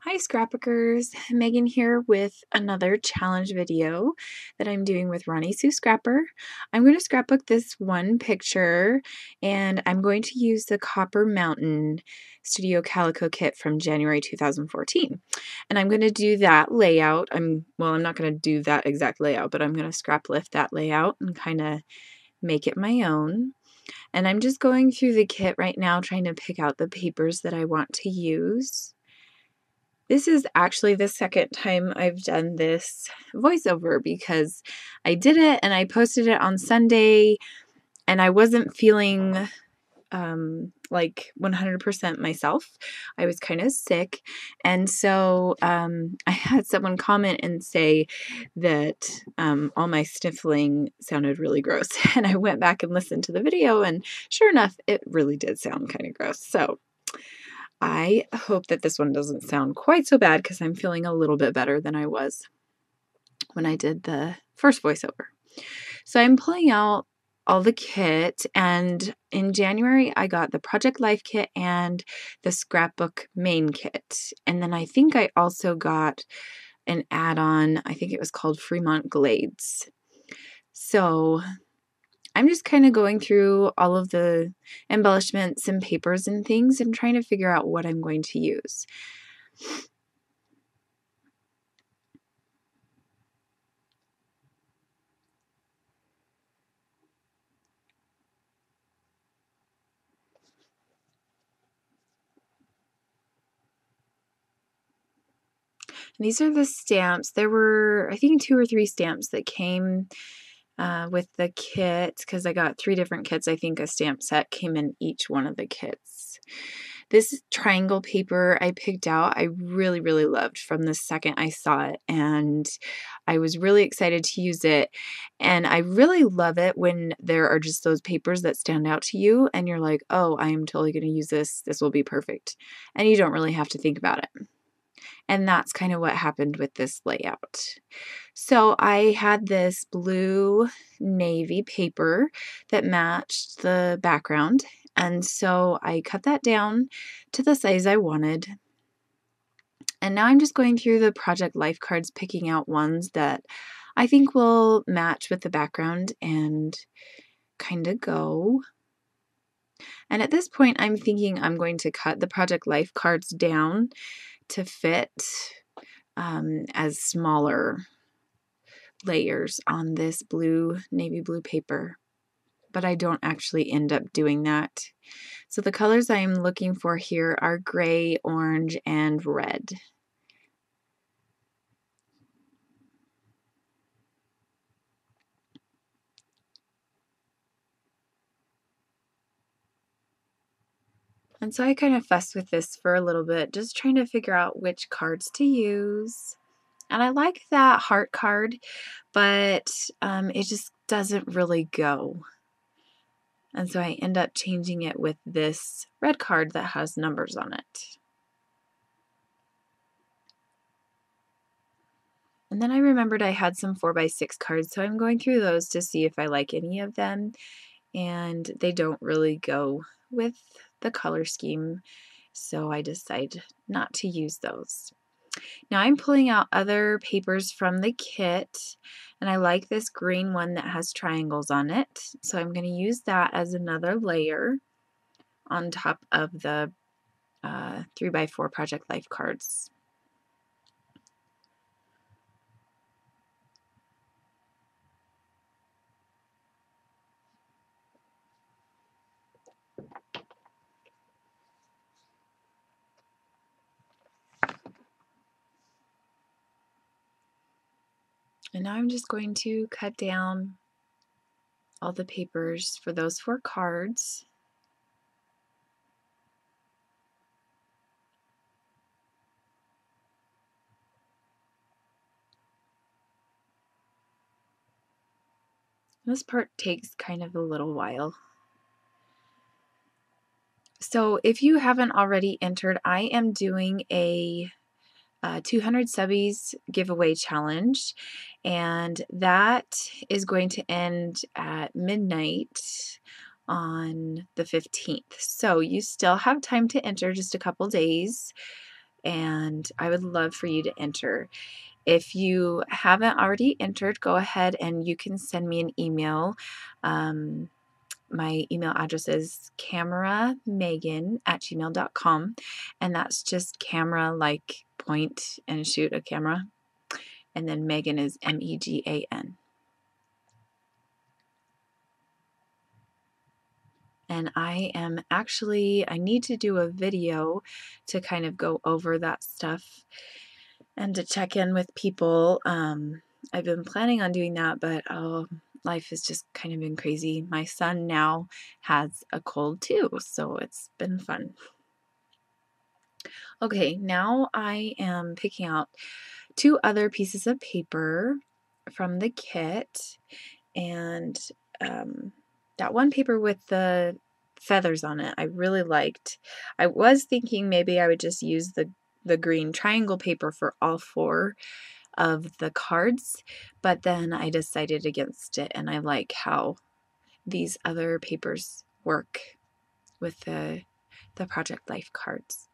Hi Scrapbookers, Megan here with another challenge video that I'm doing with Roni Sue Scrapper. I'm going to scrapbook this one picture and I'm going to use the Copper Mountain Studio Calico kit from January 2014. And I'm going to do that layout. I'm not going to do that exact layout, but I'm going to scrap lift that layout and kind of make it my own. And I'm just going through the kit right now trying to pick out the papers that I want to use. This is actually the second time I've done this voiceover because I did it and I posted it on Sunday and I wasn't feeling like 100% myself. I was kind of sick. And so I had someone comment and say that all my sniffling sounded really gross. And I went back and listened to the video and sure enough, it really did sound kind of gross. So I hope that this one doesn't sound quite so bad because I'm feeling a little bit better than I was when I did the first voiceover. So I'm pulling out all the kit, and in January I got the Project Life kit and the Scrapbook main kit. And then I think I also got an add-on, I think it was called Fremont Glades. So I'm just kind of going through all of the embellishments and papers and things and trying to figure out what I'm going to use. And these are the stamps. There were, I think, 2 or 3 stamps that came with the kit because I got 3 different kits. I think a stamp set came in each one of the kits. This triangle paper I picked out, I really, really loved from the second I saw it, and I was really excited to use it. And I really love it when there are just those papers that stand out to you and you're like, oh, I am totally going to use this. This will be perfect. And you don't really have to think about it. And that's kind of what happened with this layout. So I had this blue navy paper that matched the background. And so I cut that down to the size I wanted. And now I'm just going through the Project Life cards, picking out ones that I think will match with the background and kind of go. And at this point, I'm thinking I'm going to cut the Project Life cards down to fit as smaller layers on this blue, navy blue paper, but I don't actually end up doing that. So the colors I'm looking for here are gray, orange, and red. And so I kind of fussed with this for a little bit, just trying to figure out which cards to use. And I like that heart card, but it just doesn't really go. And so I end up changing it with this red card that has numbers on it. And then I remembered I had some 4x6 cards, so I'm going through those to see if I like any of them. And they don't really go with the color scheme, so I decide not to use those. Now I'm pulling out other papers from the kit, and I like this green one that has triangles on it. So I'm going to use that as another layer on top of the 3x4 Project Life cards. And now I'm just going to cut down all the papers for those 4 cards. This part takes kind of a little while. So if you haven't already entered, I am doing a 200 subbies giveaway challenge, and that is going to end at midnight on the 15th. So you still have time to enter, just a couple days. and I would love for you to enter. If you haven't already entered, go ahead and you can send me an email. My email address is cameramegan@gmail.com, and that's just camera like point and shoot a camera, and then Megan is Megan. And I need to do a video to kind of go over that stuff and to check in with people. I've been planning on doing that, but life has just kind of been crazy. My son now has a cold too, so it's been fun. Okay, now I am picking out 2 other pieces of paper from the kit, and that one paper with the feathers on it I really liked. I was thinking maybe I would just use the green triangle paper for all 4 of the cards, but then I decided against it, and I like how these other papers work with the Project Life cards.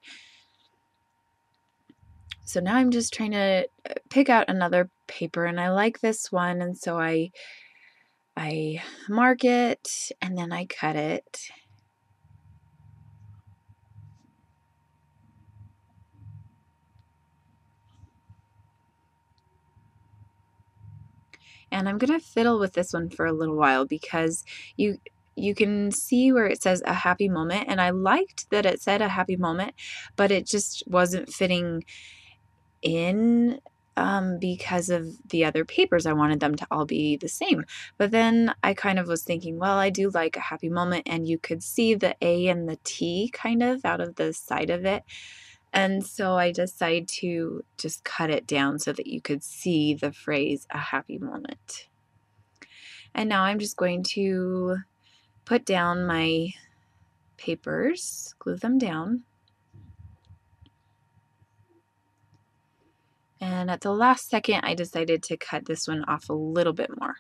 So now I'm just trying to pick out another paper, and I like this one, and so I mark it and then I cut it. And I'm going to fiddle with this one for a little while because you can see where it says a happy moment, and I liked that it said a happy moment, but it just wasn't fitting in because of the other papers. I wanted them to all be the same. But then I kind of was thinking, well, I do like a happy moment, and you could see the A and the T kind of out of the side of it. And so I decided to just cut it down so that you could see the phrase a happy moment. And now I'm just going to put down my papers, glue them down. And at the last second, I decided to cut this one off a little bit more.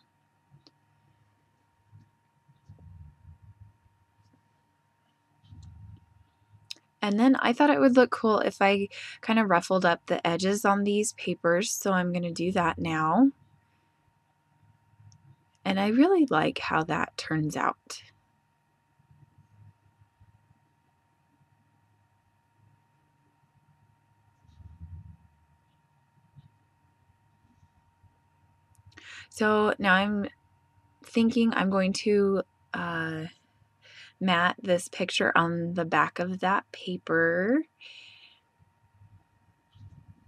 And then I thought it would look cool if I kind of ruffled up the edges on these papers, so I'm going to do that now. And I really like how that turns out. So now I'm thinking I'm going to mat this picture on the back of that paper.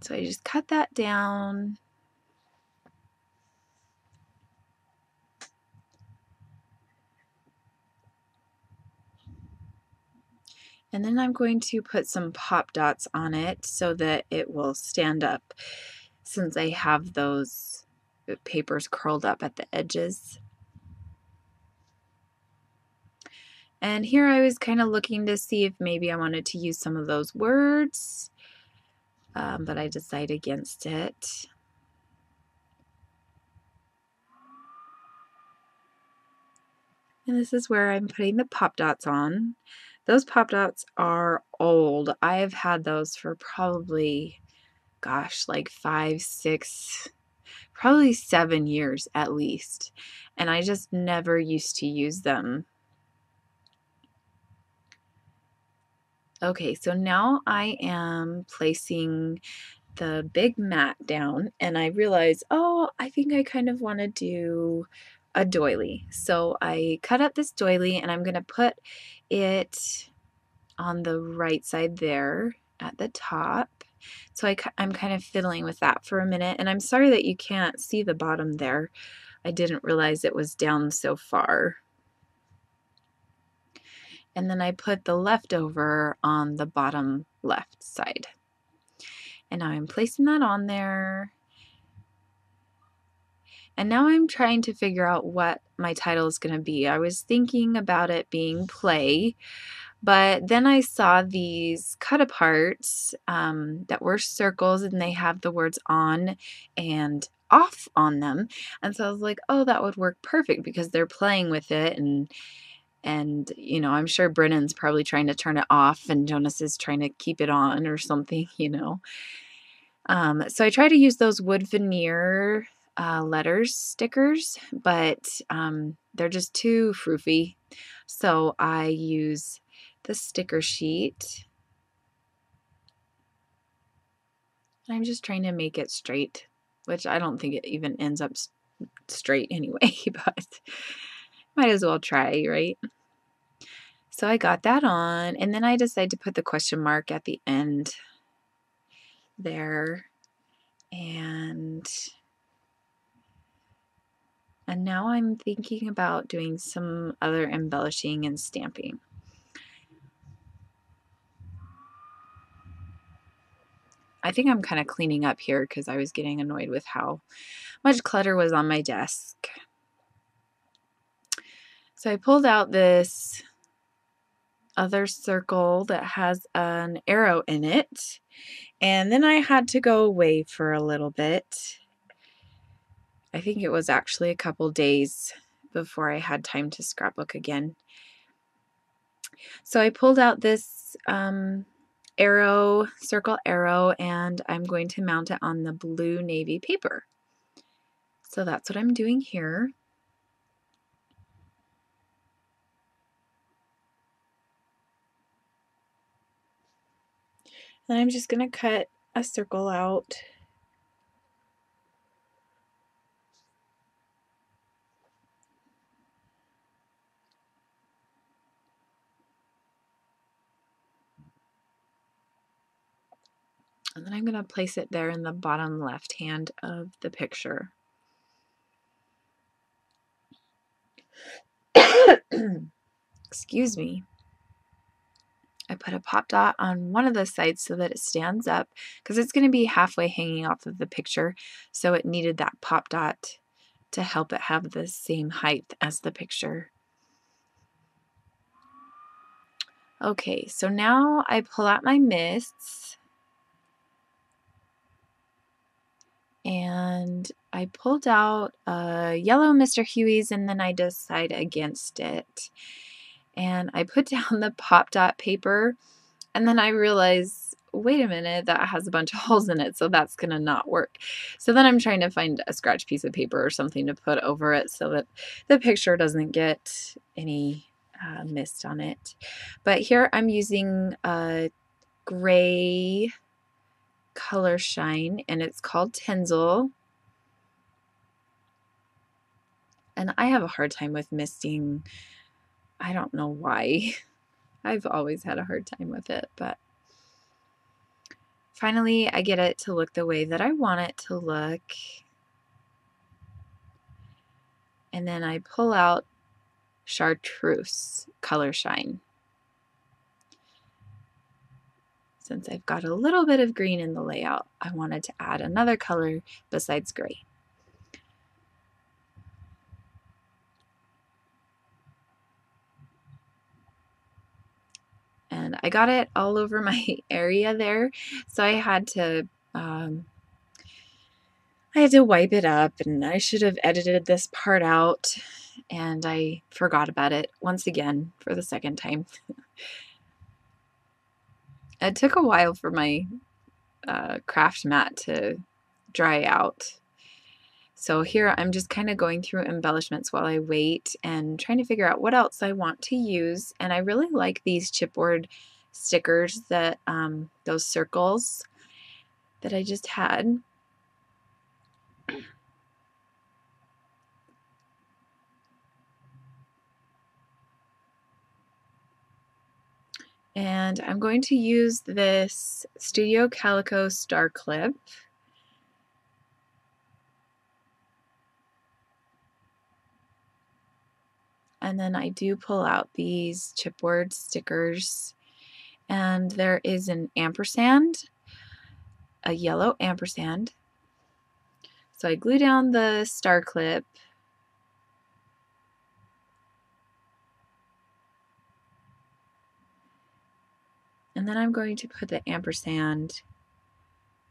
So I just cut that down. And then I'm going to put some pop dots on it so that it will stand up, since I have those papers curled up at the edges. And here I was kind of looking to see if maybe I wanted to use some of those words, but I decided against it. And this is where I'm putting the pop dots on. Those pop dots are old. I have had those for probably, gosh, like 5, 6, probably 7 years at least. And I just never used to use them. Okay, so now I am placing the big mat down, and I realized, oh, I think I kind of want to do a doily. So I cut up this doily, and I'm going to put it on the right side there at the top. So I'm kind of fiddling with that for a minute, and I'm sorry that you can't see the bottom there. I didn't realize it was down so far. And then I put the leftover on the bottom left side. And now I'm placing that on there. And now I'm trying to figure out what my title is going to be. I was thinking about it being play, but then I saw these cut aparts that were circles, and they have the words on and off on them. And so I was like, oh, that would work perfect because they're playing with it. And And, you know, I'm sure Brennan's probably trying to turn it off and Jonas is trying to keep it on or something, you know. So I try to use those wood veneer letters stickers, but they're just too froofy. So I use the sticker sheet. I'm just trying to make it straight, which I don't think it even ends up straight anyway, but might as well try, right? So I got that on, and then I decided to put the question mark at the end there. And now I'm thinking about doing some other embellishing and stamping. I think I'm kind of cleaning up here because I was getting annoyed with how much clutter was on my desk. So I pulled out this other circle that has an arrow in it, and then I had to go away for a little bit. I think it was actually a couple days before I had time to scrapbook again. So I pulled out this circle arrow, and I'm going to mount it on the blue navy paper. So that's what I'm doing here. Then I'm just going to cut a circle out. And then I'm going to place it there in the bottom left hand of the picture. Excuse me. I put a pop dot on one of the sides so that it stands up because it's going to be halfway hanging off of the picture. So it needed that pop dot to help it have the same height as the picture. Okay, so now I pull out my mists. And I pulled out a yellow Mr. Huey's, and then I decided against it. And I put down the pop dot paper, and then I realized, wait a minute, that has a bunch of holes in it, so that's going to not work. So then I'm trying to find a scratch piece of paper or something to put over it so that the picture doesn't get any mist on it. But here I'm using a gray color shine, and it's called Tinsel. And I have a hard time with misting. I don't know why. I've always had a hard time with it, but finally I get it to look the way that I want it to look. And then I pull out Chartreuse Color Shine. Since I've got a little bit of green in the layout, I wanted to add another color besides gray. And I got it all over my area there, so I had to wipe it up, and I should have edited this part out, and I forgot about it once again for the second time. It took a while for my craft mat to dry out. So here I'm just kind of going through embellishments while I wait and trying to figure out what else I want to use. And I really like these chipboard stickers that, those circles that I just had. And I'm going to use this Studio Calico star clip. And then I do pull out these chipboard stickers, and there is an ampersand, a yellow ampersand. So I glue down the star clip, and then I'm going to put the ampersand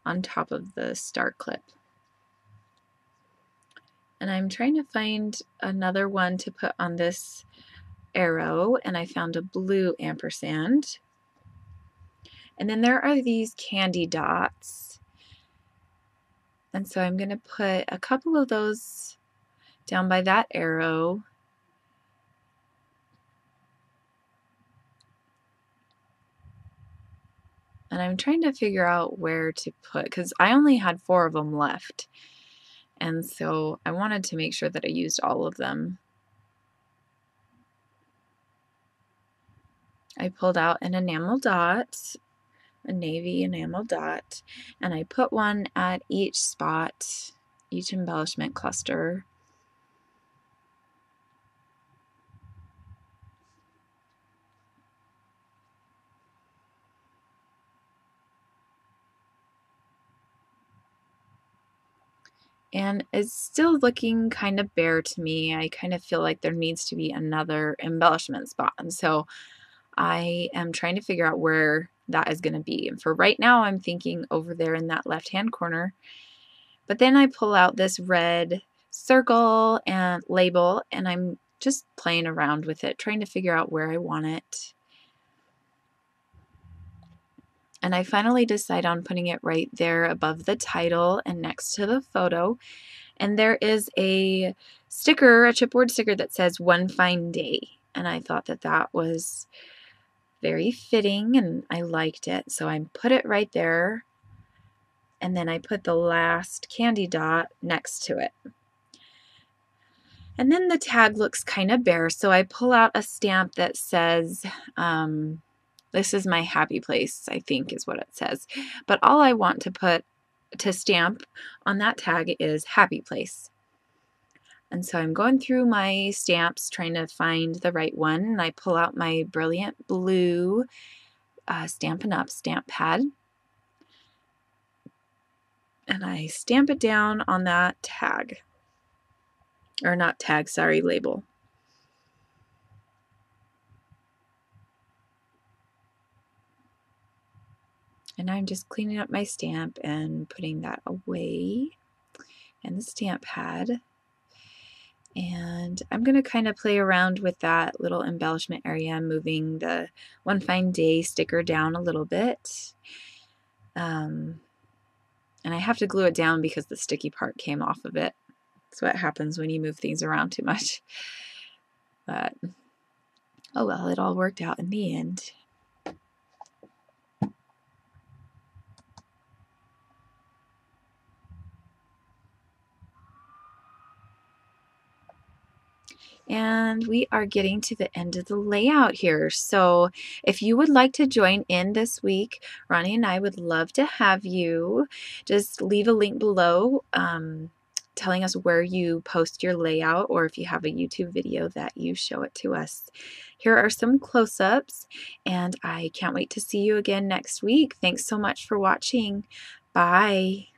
on top of the star clip. And I'm trying to find another one to put on this arrow and I found a blue ampersand. And then there are these candy dots. And so I'm going to put a couple of those down by that arrow. And I'm trying to figure out where to put, because I only had 4 of them left. And so I wanted to make sure that I used all of them. I pulled out an enamel dot, a navy enamel dot, and I put one at each spot, each embellishment cluster. And it's still looking kind of bare to me. I kind of feel like there needs to be another embellishment spot. And so I am trying to figure out where that is going to be. And for right now, I'm thinking over there in that left-hand corner. But then I pull out this red circle and label, and I'm just playing around with it, trying to figure out where I want it. And I finally decide on putting it right there above the title and next to the photo. And there is a sticker, a chipboard sticker that says "One Fine Day." And I thought that that was very fitting and I liked it. So I put it right there. And then I put the last candy dot next to it. And then the tag looks kind of bare. So I pull out a stamp that says, "This is my happy place," I think is what it says. But all I want to stamp on that tag is "Happy Place." And so I'm going through my stamps trying to find the right one. And I pull out my Brilliant Blue Stampin' Up! Stamp pad. And I stamp it down on that tag. Or not tag, sorry, label. And I'm just cleaning up my stamp and putting that away and the stamp pad. And I'm going to kind of play around with that little embellishment area, moving the One Fine Day sticker down a little bit. And I have to glue it down because the sticky part came off of it. That's what happens when you move things around too much. But, oh well, it all worked out in the end. And we are getting to the end of the layout here. So if you would like to join in this week, Roni and I would love to have you. Just leave a link below telling us where you post your layout, or if you have a YouTube video that you show it to us. Here are some close-ups, and I can't wait to see you again next week. Thanks so much for watching. Bye.